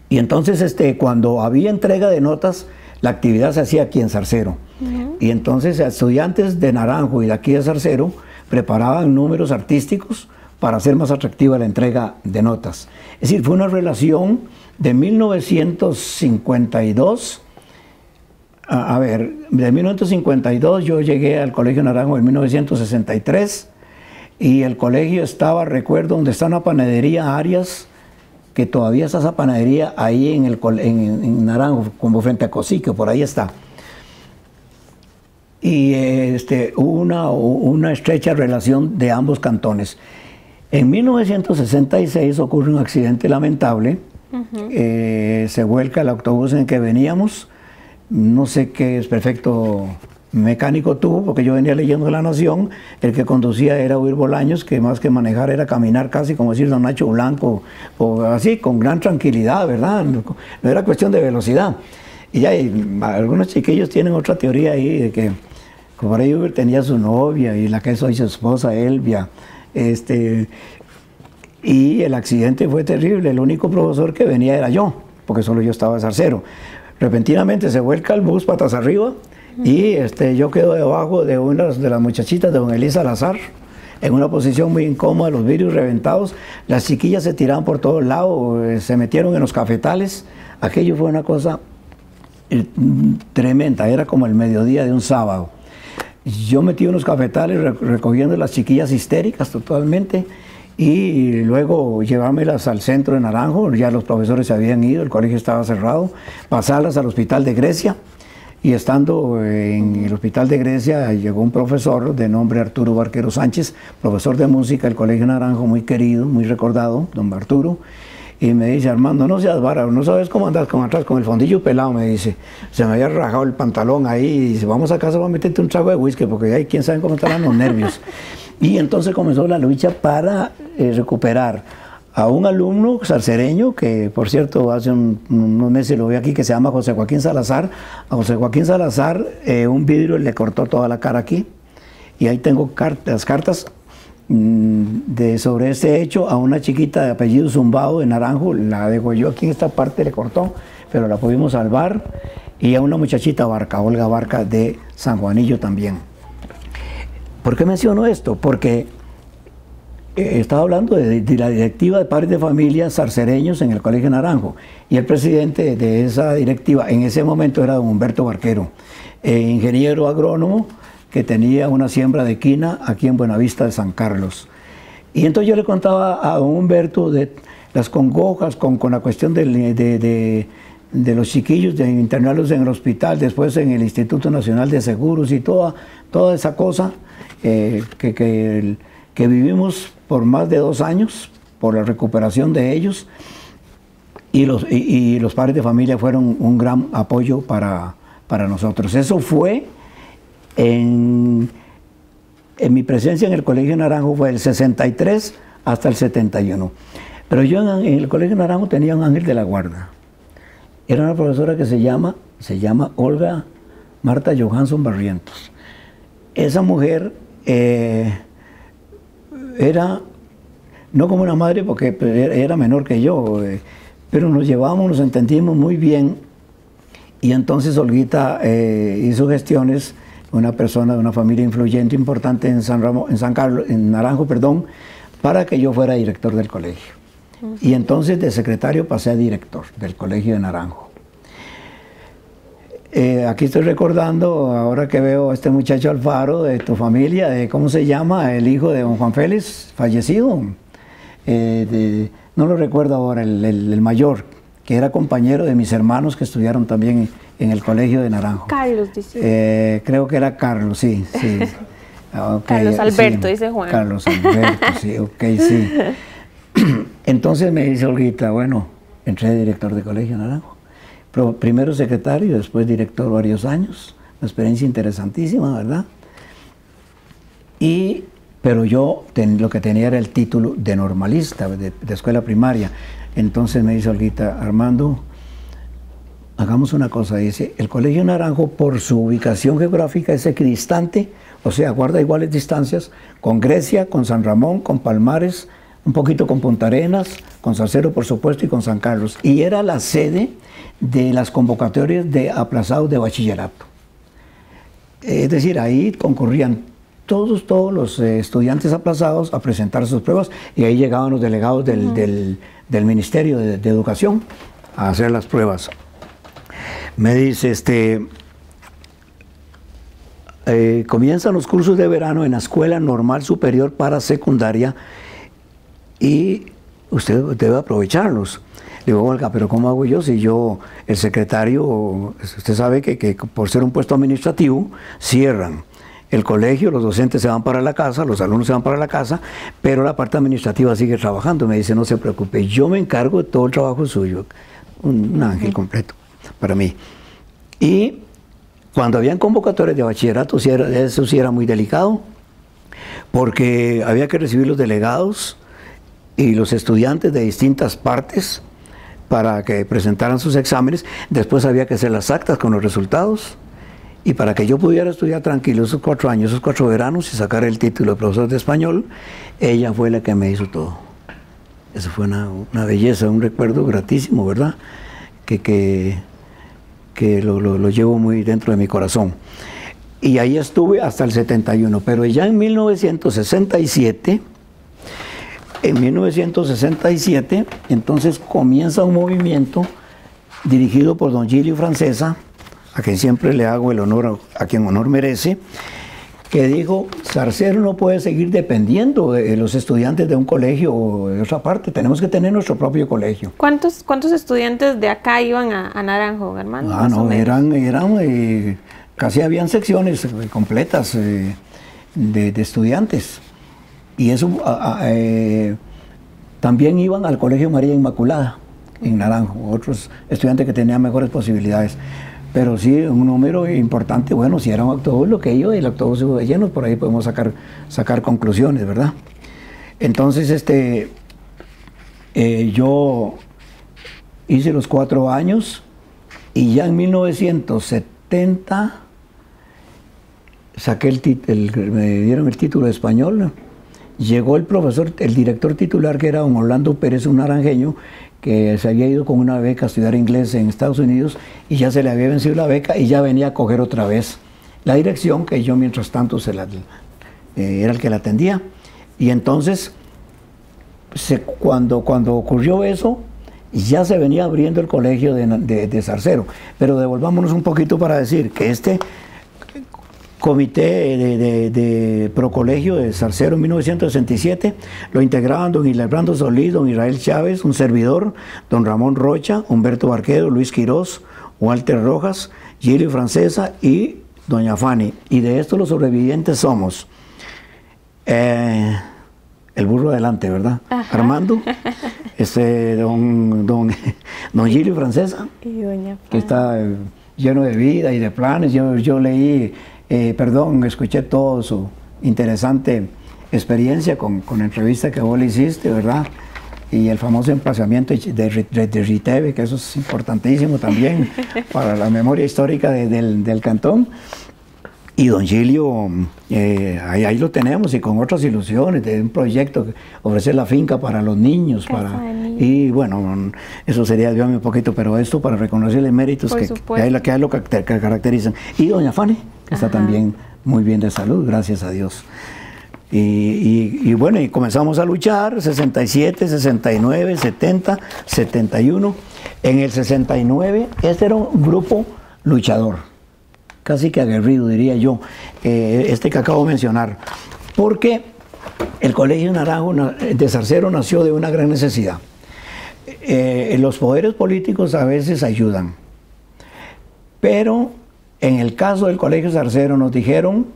Speaker 2: Y entonces cuando había entrega de notas, la actividad se hacía aquí en Zarcero. Y entonces estudiantes de Naranjo y de aquí de Zarcero preparaban números artísticos para hacer más atractiva la entrega de notas. Es decir, fue una relación de 1952. De 1952 yo llegué al Colegio Naranjo en 1963 y el colegio estaba, recuerdo, donde está una panadería Arias, que todavía está esa panadería ahí en Naranjo, como frente a Cosique, por ahí está. Y hubo una estrecha relación de ambos cantones. En 1966 ocurre un accidente lamentable, se vuelca el autobús en el que veníamos, no sé qué desperfecto mecánico tuvo, porque yo venía leyendo La Nación, el que conducía era Huir Bolaños, que más que manejar era caminar casi como decir don Nacho Blanco, o así, con gran tranquilidad, ¿verdad? No era cuestión de velocidad. Y ya algunos chiquillos tienen otra teoría ahí, de que por ahí Huir tenía su novia, y la que es hoy su esposa, Elvia, y el accidente fue terrible. El único profesor que venía era yo, porque solo yo estaba de Zarcero. Repentinamente se vuelca el bus patas arriba y yo quedo debajo de una de las muchachitas de don Elisa Salazar, en una posición muy incómoda, los vidrios reventados, las chiquillas se tiraban por todos lados, se metieron en los cafetales. Aquello fue una cosa tremenda, era como el mediodía de un sábado. Yo metí unos cafetales recogiendo las chiquillas histéricas totalmente, y luego llevármelas al centro de Naranjo. Ya los profesores se habían ido, el colegio estaba cerrado, pasarlas al Hospital de Grecia, y estando en el Hospital de Grecia llegó un profesor de nombre Arturo Barquero Sánchez, profesor de música del Colegio Naranjo, muy querido, muy recordado, don Arturo, y me dice: Armando, no seas bárbaro, no sabes cómo andas atrás con el fondillo pelado, me dice. Se me había rajado el pantalón ahí, y dice: vamos a casa, voy a meterte un trago de whisky, porque ahí quién sabe cómo estarán los nervios. Y entonces comenzó la lucha para recuperar a un alumno salsereño, que por cierto hace unos meses lo vi aquí, que se llama José Joaquín Salazar. A José Joaquín Salazar un vidrio le cortó toda la cara aquí, y ahí tengo las cartas sobre este hecho. A una chiquita de apellido Zumbado de Naranjo, la degolló aquí en esta parte, le cortó, pero la pudimos salvar. Y a una muchachita Barca, Olga Barca de San Juanillo también. ¿Por qué menciono esto? Porque estaba hablando de la directiva de padres de familia zarcereños en el Colegio Naranjo, y el presidente de esa directiva en ese momento era don Humberto Barquero, ingeniero agrónomo que tenía una siembra de quina aquí en Buenavista de San Carlos. Y entonces yo le contaba a don Humberto de las congojas con la cuestión de los chiquillos, de internarlos en el hospital, después en el Instituto Nacional de Seguros, y toda esa cosa que vivimos por más de 2 años, por la recuperación de ellos, y los padres de familia fueron un gran apoyo para nosotros. Eso fue en mi presencia en el Colegio Naranjo, fue del 63 hasta el 71. Pero yo en el Colegio Naranjo tenía un ángel de la guarda. Era una profesora que se llama Olga Marta Johansson Barrientos. Esa mujer era, no como una madre, porque era menor que yo, pero nos llevábamos, nos entendíamos muy bien. Y entonces Olguita hizo gestiones, una persona de una familia influyente, importante en Naranjo, para que yo fuera director del colegio. Y entonces de secretario pasé a director del Colegio de Naranjo. Aquí estoy recordando, ahora que veo a este muchacho Alfaro de tu familia, ¿cómo se llama? El hijo de don Juan Félix, fallecido. No lo recuerdo ahora, el mayor, que era compañero de mis hermanos que estudiaron también en el Colegio de Naranjo.
Speaker 1: Carlos, dice.
Speaker 2: Creo que era Carlos, sí. Okay,
Speaker 1: Carlos Alberto,
Speaker 2: sí,
Speaker 1: dice Juan.
Speaker 2: Carlos Alberto, sí, ok, sí. Entonces me dice Olguita, bueno, entré de director de Colegio Naranjo. Primero secretario y después director varios años. Una experiencia interesantísima, ¿verdad? Pero yo lo que tenía era el título de normalista, de escuela primaria. Entonces me dice Olguita, Armando, hagamos una cosa. Dice, el Colegio Naranjo, por su ubicación geográfica, es equidistante, o sea, guarda iguales distancias con Grecia, con San Ramón, con Palmares, un poquito con Punta Arenas, con Salcero, por supuesto, y con San Carlos. Y era la sede de las convocatorias de aplazados de bachillerato. Es decir, ahí concurrían todos los estudiantes aplazados a presentar sus pruebas, y ahí llegaban los delegados del Ministerio de Educación a hacer las pruebas. Me dice, comienzan los cursos de verano en la Escuela Normal Superior para Secundaria, y usted debe aprovecharlos. Le digo, Olga, pero ¿cómo hago yo si yo, el secretario, usted sabe que por ser un puesto administrativo, cierran el colegio, los docentes se van para la casa, los alumnos se van para la casa, pero la parte administrativa sigue trabajando? Me dice, no se preocupe, yo me encargo de todo el trabajo suyo. Un ángel completo para mí. Y cuando habían convocatorias de bachillerato, eso sí era muy delicado, porque había que recibir los delegados y los estudiantes de distintas partes para que presentaran sus exámenes. Después había que hacer las actas con los resultados, y para que yo pudiera estudiar tranquilo esos 4 años, esos 4 veranos, y sacar el título de profesor de español, ella fue la que me hizo todo. Eso fue una belleza, un recuerdo gratísimo, ¿verdad? Que lo llevo muy dentro de mi corazón. Y ahí estuve hasta el 71, pero ya en 1967, entonces comienza un movimiento dirigido por don Gilio Francesa, a quien siempre le hago el honor, a quien honor merece, que dijo, Zarcero no puede seguir dependiendo de los estudiantes de un colegio o de otra parte, tenemos que tener nuestro propio colegio.
Speaker 1: ¿Cuántos estudiantes de acá iban a Naranjo, Armando?
Speaker 2: No, eran casi habían secciones completas de estudiantes. Y eso también iban al Colegio María Inmaculada, en Naranjo, otros estudiantes que tenían mejores posibilidades. pero sí un número importante. Bueno, si era un autobús lo que iba y el autobús iba lleno, por ahí podemos sacar conclusiones, ¿verdad? Entonces, yo hice los 4 años y ya en 1970 me dieron el título de español. Llegó el profesor, el director titular, que era don Orlando Pérez, un naranjeño, que se había ido con una beca a estudiar inglés en Estados Unidos y ya se le había vencido la beca y ya venía a coger otra vez la dirección, que yo mientras tanto era el que la atendía. Y entonces, cuando ocurrió eso, ya se venía abriendo el colegio de Zarcero. Pero devolvámonos un poquito para decir que este comité de Procolegio de Zarcero en 1967 lo integraban don Hildebrando Solís, don Israel Chávez, un servidor, don Ramón Rocha, Humberto Barquero, Luis Quirós, Walter Rojas, Gilio Francesa y doña Fanny. Y de esto los sobrevivientes somos el burro adelante, ¿verdad? Ajá. Armando, don Gilio Francesa,
Speaker 1: y doña Fanny,
Speaker 2: que está lleno de vida y de planes. Yo leí, escuché toda su interesante experiencia con la entrevista que vos le hiciste, ¿verdad? Y el famoso emplazamiento de Riteve, que eso es importantísimo también para la memoria histórica del cantón. Y don Gilio, ahí lo tenemos, y con otras ilusiones de un proyecto, ofrecer la finca para los niños, y bueno, eso sería desviarme un poquito, pero esto para reconocerle méritos que es lo que caracterizan. Y doña Fanny, que está también muy bien de salud, gracias a Dios. Y bueno, y comenzamos a luchar, 67, 69, 70, 71. En el 69, este era un grupo luchador, casi que aguerrido, diría yo, que acabo de mencionar, porque el Colegio Naranjo de Zarcero nació de una gran necesidad. Los poderes políticos a veces ayudan, pero en el caso del Colegio Zarcero nos dijeron,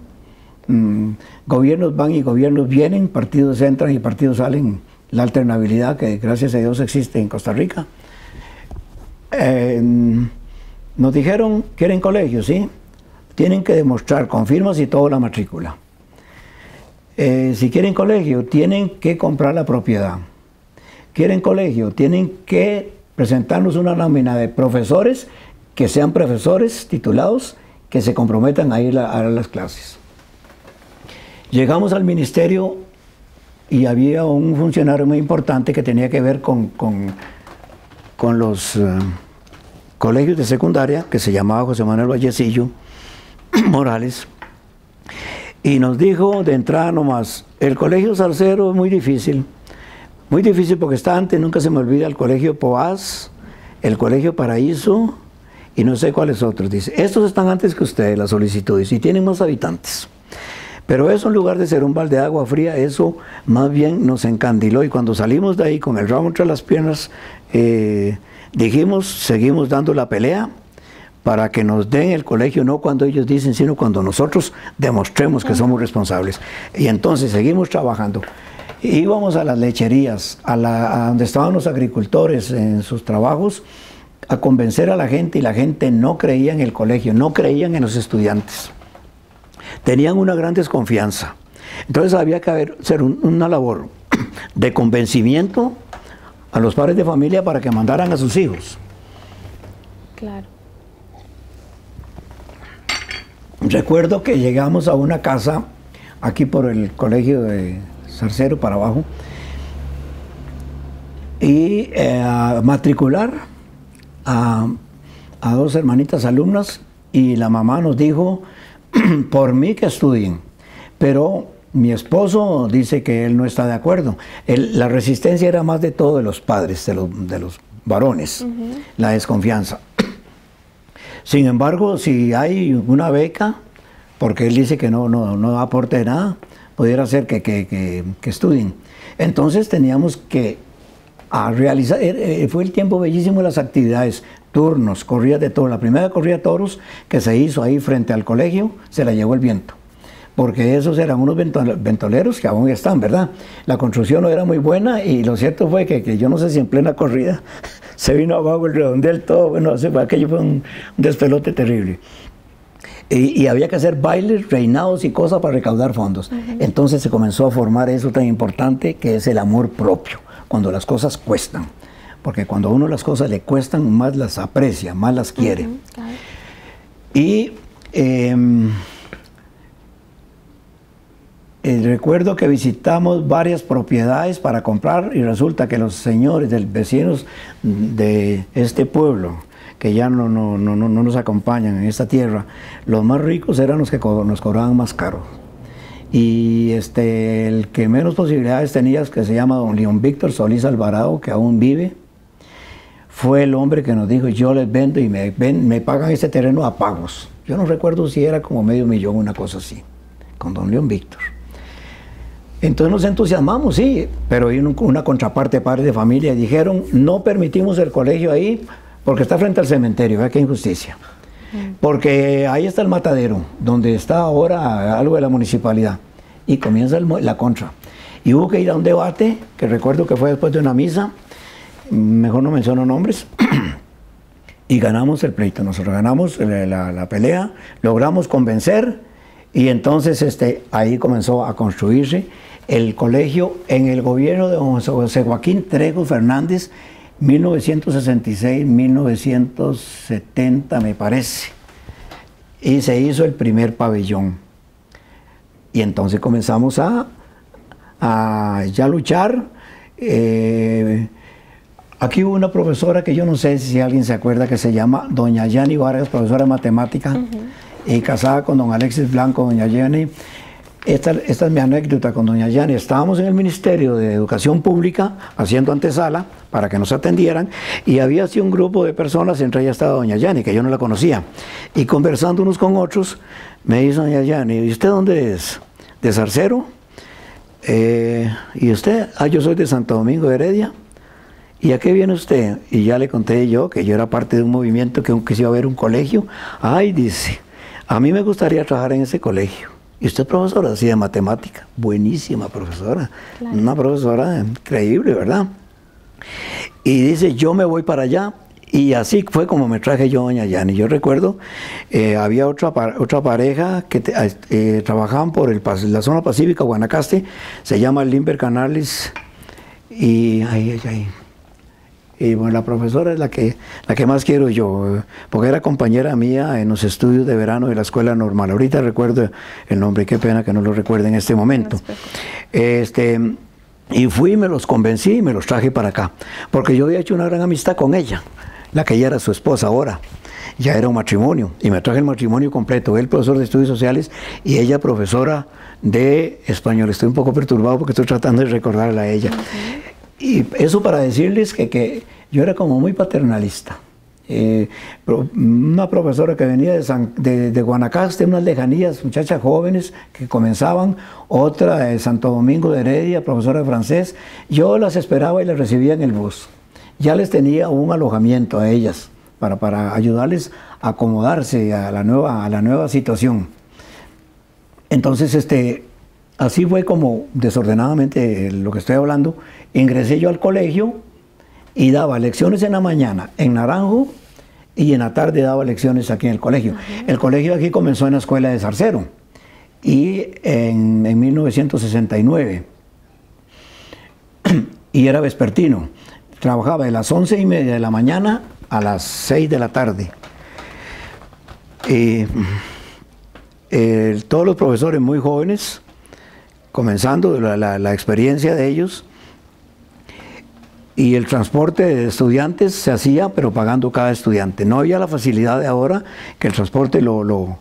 Speaker 2: gobiernos van y gobiernos vienen, partidos entran y partidos salen, la alternabilidad que gracias a Dios existe en Costa Rica. Nos dijeron, ¿quieren colegio? Sí. Tienen que demostrar con firmas y todo la matrícula. Si quieren colegio, tienen que comprar la propiedad. Quieren colegio, tienen que presentarnos una nómina de profesores que sean profesores titulados, que se comprometan a ir a las clases. Llegamos al ministerio y había un funcionario muy importante que tenía que ver con los colegios de secundaria, que se llamaba José Manuel Vallecillo Morales, y nos dijo de entrada nomás, el Colegio Zarcero es muy difícil porque está antes, nunca se me olvida, el Colegio Poás, el Colegio Paraíso y no sé cuáles otros. Dice, estos están antes que ustedes, las solicitudes, y tienen más habitantes. Pero eso, en lugar de ser un balde de agua fría, eso más bien nos encandiló, y cuando salimos de ahí con el rabo entre las piernas, dijimos, seguimos dando la pelea para que nos den el colegio, no cuando ellos dicen, sino cuando nosotros demostremos que somos responsables. Y entonces seguimos trabajando. Íbamos a las lecherías, a donde estaban los agricultores en sus trabajos, a convencer a la gente, y la gente no creía en el colegio, no creían en los estudiantes. Tenían una gran desconfianza. Entonces había que hacer una labor de convencimiento a los padres de familia para que mandaran a sus hijos.
Speaker 1: Claro.
Speaker 2: Recuerdo que llegamos a una casa aquí por el colegio de Zarcero para abajo y a matricular a 2 hermanitas alumnas, y la mamá nos dijo, por mí que estudien, pero mi esposo dice que él no está de acuerdo. La resistencia era más de todo de los padres, de los varones, la desconfianza. Sin embargo, si hay una beca, porque él dice que no aporte nada, pudiera ser que estudien. Entonces teníamos que realizar, fue el tiempo bellísimo de las actividades, turnos, corridas de toros. La primera corrida de toros que se hizo ahí frente al colegio, se la llevó el viento, porque esos eran unos ventoleros que aún están, ¿verdad? La construcción no era muy buena, y lo cierto fue que yo no sé si en plena corrida se vino abajo el redondel, todo, bueno, aquello fue un despelote terrible. Y había que hacer bailes, reinados y cosas para recaudar fondos. Entonces se comenzó a formar eso tan importante que es el amor propio, cuando las cosas cuestan. Porque cuando a uno las cosas le cuestan, más las aprecia, más las quiere.
Speaker 1: Claro.
Speaker 2: Y recuerdo que visitamos varias propiedades para comprar y resulta que los señores vecinos de este pueblo, que ya no nos acompañan en esta tierra, los más ricos eran los que nos cobraban más caro. Y el que menos posibilidades tenía, que se llama don León Víctor Solís Alvarado, que aún vive, fue el hombre que nos dijo: yo les vendo y me pagan este terreno a pagos. Yo no recuerdo si era como $500,000, una cosa así, con don León Víctor. Entonces nos entusiasmamos, sí, pero hay una contraparte de padres de familia y dijeron: no permitimos el colegio ahí porque está frente al cementerio. Vea qué injusticia. Porque ahí está el matadero, donde está ahora algo de la municipalidad. Y comienza la contra. Y hubo que ir a un debate, que recuerdo que fue después de una misa, mejor no menciono nombres, y ganamos el pleito. Nosotros ganamos la pelea, logramos convencer, y entonces ahí comenzó a construirse el colegio en el gobierno de don José Joaquín Trejo Fernández, 1966, 1970 me parece, y se hizo el primer pabellón. Y entonces comenzamos a ya luchar. Aquí hubo una profesora que yo no sé si alguien se acuerda, que se llama doña Yani Vargas, profesora de matemática, y casada con don Alexis Blanco. Doña Yani, esta es mi anécdota con doña Yani. Estábamos en el Ministerio de Educación Pública haciendo antesala para que nos atendieran, y había así un grupo de personas, entre ellas estaba doña Yani, que yo no la conocía, y conversando unos con otros, me dice doña Yani: ¿y usted dónde es? ¿De Zarcero? ¿Y usted? Ah, yo soy de Santo Domingo de Heredia. ¿Y a qué viene usted? Y ya le conté yo que yo era parte de un movimiento que se iba a ver un colegio. Ay, dice, a mí me gustaría trabajar en ese colegio. ¿Y usted es profesora? Sí, de matemática. Buenísima profesora. Claro. Una profesora increíble, ¿verdad? Y dice: yo me voy para allá. Y así fue como me traje yo a doña Yani. Yo recuerdo, había otra pareja que trabajaban por la zona pacífica, Guanacaste, se llama Limber Canales, y bueno, la profesora es la que más quiero yo, porque era compañera mía en los estudios de verano de la escuela normal. Ahorita recuerdo el nombre, qué pena que no lo recuerde en este momento. Y fui y me los convencí y me los traje para acá, porque yo había hecho una gran amistad con ella, la que ella era su esposa ahora. Ya era un matrimonio, y me traje el matrimonio completo, él profesor de estudios sociales y ella profesora de español. Estoy un poco perturbado porque estoy tratando de recordarla a ella. Y eso para decirles que yo era como muy paternalista. Una profesora que venía de Guanacaste, unas lejanías, muchachas jóvenes que comenzaban, otra de Santo Domingo de Heredia, profesora de francés. Yo las esperaba y las recibía en el bus. Ya les tenía un alojamiento a ellas para ayudarles a acomodarse a la nueva situación. Entonces, así fue como desordenadamente lo que estoy hablando. Ingresé yo al colegio y daba lecciones en la mañana en Naranjo, y en la tarde daba lecciones aquí en el colegio. El colegio aquí comenzó en la escuela de Zarcero, y en 1969, y era vespertino. Trabajaba de las 11:30 de la mañana a las 6 de la tarde. Todos los profesores muy jóvenes, comenzando la experiencia de ellos, y el transporte de estudiantes se hacía, pero pagando cada estudiante. No había la facilidad de ahora, que el transporte lo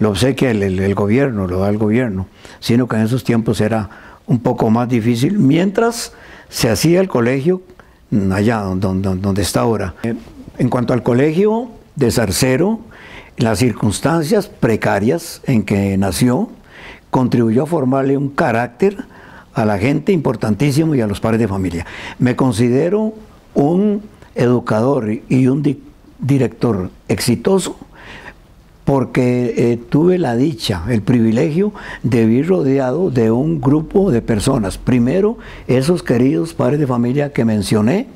Speaker 2: obsequia el gobierno, lo da el gobierno, sino que en esos tiempos era un poco más difícil, mientras se hacía el colegio allá donde está ahora. En cuanto al colegio de Zarcero, las circunstancias precarias en que nació contribuyó a formarle un carácter a la gente importantísimo y a los padres de familia. Me considero un educador y un director exitoso porque tuve la dicha, el privilegio de vivir rodeado de un grupo de personas. Primero, esos queridos padres de familia que mencioné,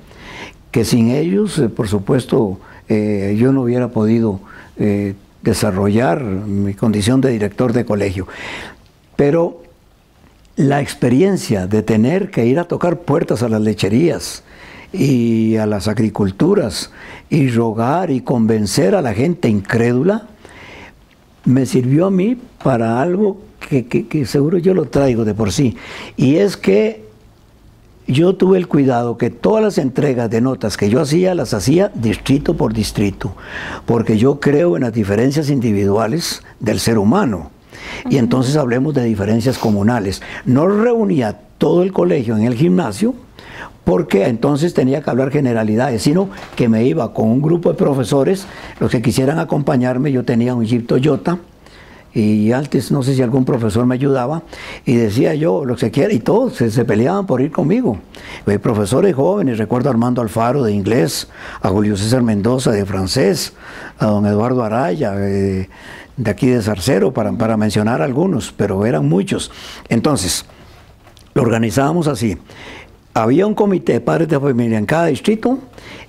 Speaker 2: que sin ellos, por supuesto, yo no hubiera podido desarrollar mi condición de director de colegio. Pero la experiencia de tener que ir a tocar puertas a las lecherías y a las agriculturas y rogar y convencer a la gente incrédula, me sirvió a mí para algo que seguro yo lo traigo de por sí. Y es que yo tuve el cuidado que todas las entregas de notas que yo hacía, las hacía distrito por distrito, porque yo creo en las diferencias individuales del ser humano. Y entonces hablemos de diferencias comunales. No reunía todo el colegio en el gimnasio, porque entonces tenía que hablar generalidades, sino que me iba con un grupo de profesores, los que quisieran acompañarme. Yo tenía un Jeep Toyota, y antes no sé si algún profesor me ayudaba, y decía yo lo que quiera, y todos se peleaban por ir conmigo. Profesores jóvenes, recuerdo a Armando Alfaro de inglés, a Julio César Mendoza de francés, a don Eduardo Araya de aquí de Zarcero, para mencionar algunos, pero eran muchos. Entonces, lo organizábamos así. Había un comité de padres de familia en cada distrito,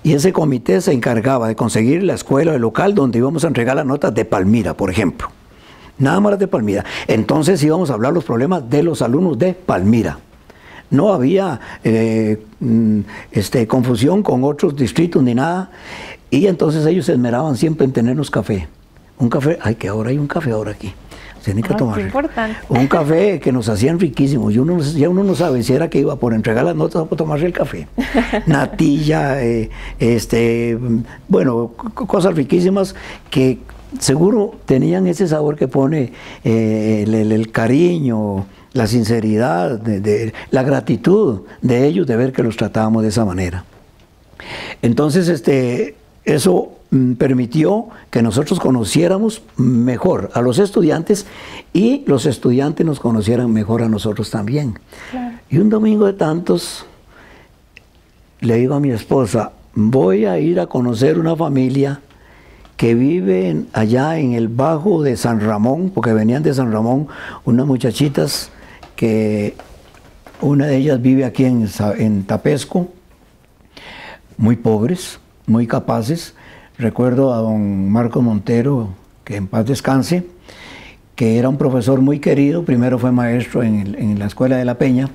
Speaker 2: y ese comité se encargaba de conseguir la escuela, el local donde íbamos a entregar las notas de Palmira, por ejemplo. Nada más de Palmira. Entonces íbamos a hablar los problemas de los alumnos de Palmira. No había confusión con otros distritos ni nada. Y entonces ellos se esmeraban siempre en tenernos café. Un café, ay, que ahora hay un café ahora aquí. Tiene que tomar. Un café que nos hacían riquísimos. Ya uno no sabe si era que iba por entregar las notas o por tomarse el café. Natilla, bueno, cosas riquísimas que seguro tenían ese sabor que pone el cariño, la sinceridad, la gratitud de ellos de ver que los tratábamos de esa manera. Entonces, eso permitió que nosotros conociéramos mejor a los estudiantes y los estudiantes nos conocieran mejor a nosotros también. Claro. Y un domingo de tantos le digo a mi esposa, voy a ir a conocer una familia que vive allá en el Bajo de San Ramón, porque venían de San Ramón unas muchachitas que una de ellas vive aquí en Tapesco, muy pobres, muy capaces. Recuerdo a don Marco Montero, que en paz descanse, que era un profesor muy querido, primero fue maestro en la Escuela de la Peña,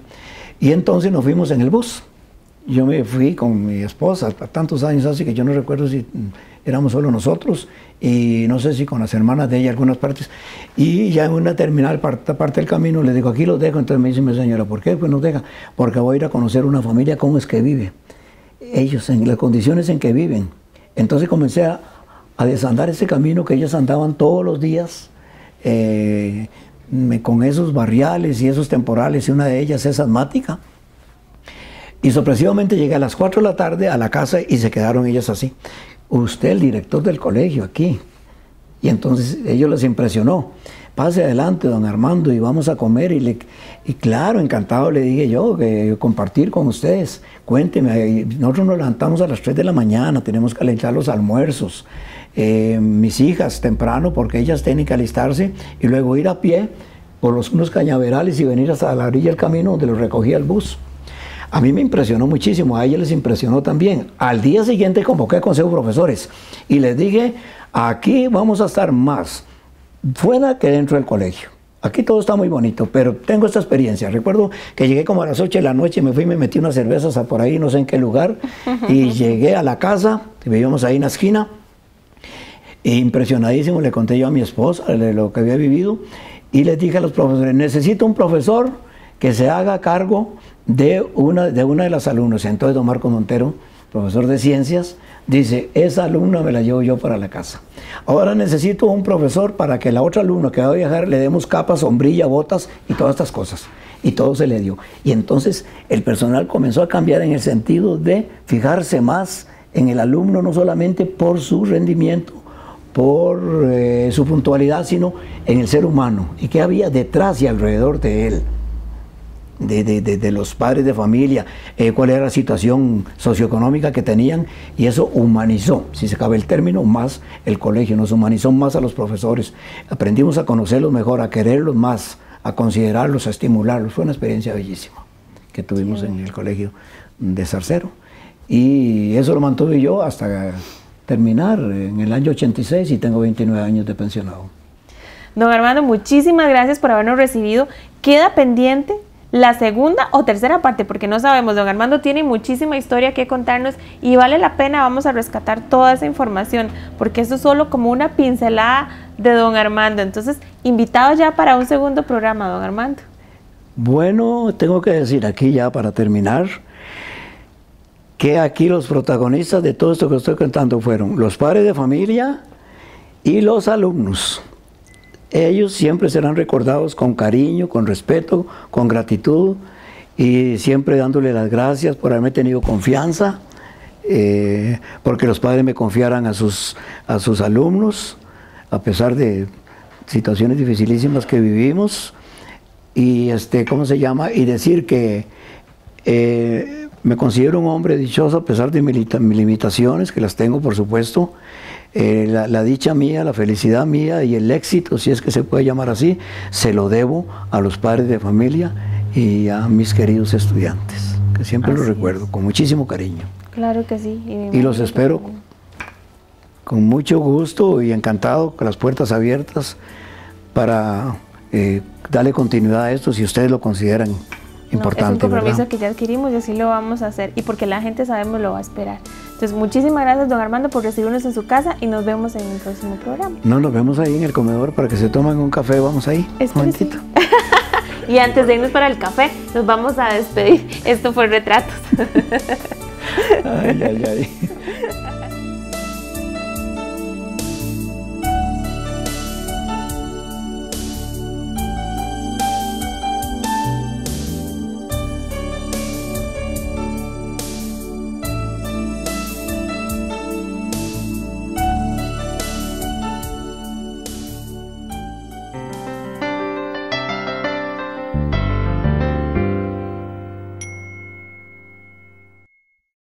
Speaker 2: y entonces nos fuimos en el bus. Yo me fui con mi esposa, tantos años hace que yo no recuerdo si éramos solo nosotros, y no sé si con las hermanas de ella, algunas partes, y ya en una terminal, parte del camino, le digo, aquí los dejo. Entonces me dice mi señora, ¿por qué? Pues nos deja, porque voy a ir a conocer una familia, cómo es que vive, ellos, en las condiciones en que viven. Entonces comencé a desandar ese camino que ellos andaban todos los días, con esos barriales y esos temporales, y una de ellas es asmática. Y sorpresivamente llegué a las 4 de la tarde a la casa y se quedaron ellas así. Usted, el director del colegio, aquí. Y entonces ellos les impresionó. Pase adelante, don Armando, y vamos a comer. Y claro, encantado le dije yo, compartir con ustedes. Cuénteme, nosotros nos levantamos a las 3 de la mañana, tenemos que calentar los almuerzos. Mis hijas temprano, porque ellas tienen que alistarse, y luego ir a pie por unos cañaverales y venir hasta la orilla del camino donde los recogía el bus. A mí me impresionó muchísimo, a ellos les impresionó también. Al día siguiente convoqué a consejo de profesores y les dije, aquí vamos a estar más fuera que dentro del colegio. Aquí todo está muy bonito, pero tengo esta experiencia. Recuerdo que llegué como a las 8 de la noche, me fui y me metí unas cervezas por ahí, no sé en qué lugar, y llegué a la casa, vivíamos ahí en la esquina, e impresionadísimo le conté yo a mi esposa de lo que había vivido, y les dije a los profesores, necesito un profesor que se haga cargo de una de las alumnas. Entonces don Marco Montero, profesor de ciencias, dice, esa alumna me la llevo yo para la casa. Ahora necesito un profesor para que la otra alumna que va a viajar le demos capa, sombrilla, botas y todas estas cosas. Y todo se le dio. Y entonces el personal comenzó a cambiar en el sentido de fijarse más en el alumno, no solamente por su rendimiento, por su puntualidad, sino en el ser humano y qué había detrás y alrededor de él. De los padres de familia, cuál era la situación socioeconómica que tenían, y eso humanizó, si se cabe el término, más el colegio, nos humanizó más a los profesores, aprendimos a conocerlos mejor, a quererlos más, a considerarlos, a estimularlos. Fue una experiencia bellísima que tuvimos en el colegio de Zarcero. Y eso lo mantuve yo hasta terminar en el año 86 y tengo 29 años de pensionado.
Speaker 1: Don Armando, muchísimas gracias por habernos recibido. Queda pendiente la segunda o tercera parte, porque no sabemos. Don Armando tiene muchísima historia que contarnos y vale la pena, vamos a rescatar toda esa información, porque esto es solo como una pincelada de don Armando. Entonces, invitado ya para un segundo programa, don Armando.
Speaker 2: Bueno, tengo que decir aquí ya para terminar, que aquí los protagonistas de todo esto que estoy contando fueron los padres de familia y los alumnos. Ellos siempre serán recordados con cariño, con respeto, con gratitud y siempre dándole las gracias por haberme tenido confianza, porque los padres me confiaran a sus alumnos, a pesar de situaciones dificilísimas que vivimos. Y ¿cómo se llama? Y decir que me considero un hombre dichoso a pesar de mis limitaciones, que las tengo por supuesto. La dicha mía, la felicidad mía y el éxito, si es que se puede llamar así, se lo debo a los padres de familia y a mis queridos estudiantes, que siempre los recuerdo con muchísimo cariño.
Speaker 1: Claro que sí.
Speaker 2: Y los espero con mucho gusto y encantado, con las puertas abiertas para darle continuidad a esto si ustedes lo consideran importante.
Speaker 1: Es un compromiso,
Speaker 2: ¿verdad?
Speaker 1: que ya adquirimos y así lo vamos a hacer, y porque la gente sabemos lo va a esperar. Entonces, muchísimas gracias, don Armando, por recibirnos en su casa y nos vemos en el próximo programa.
Speaker 2: No, nos vemos ahí en el comedor para que se tomen un café. Vamos ahí, un momentito.
Speaker 1: Y antes de irnos para el café, nos vamos a despedir. Esto fue Retratos.
Speaker 2: Ay, ay, ay.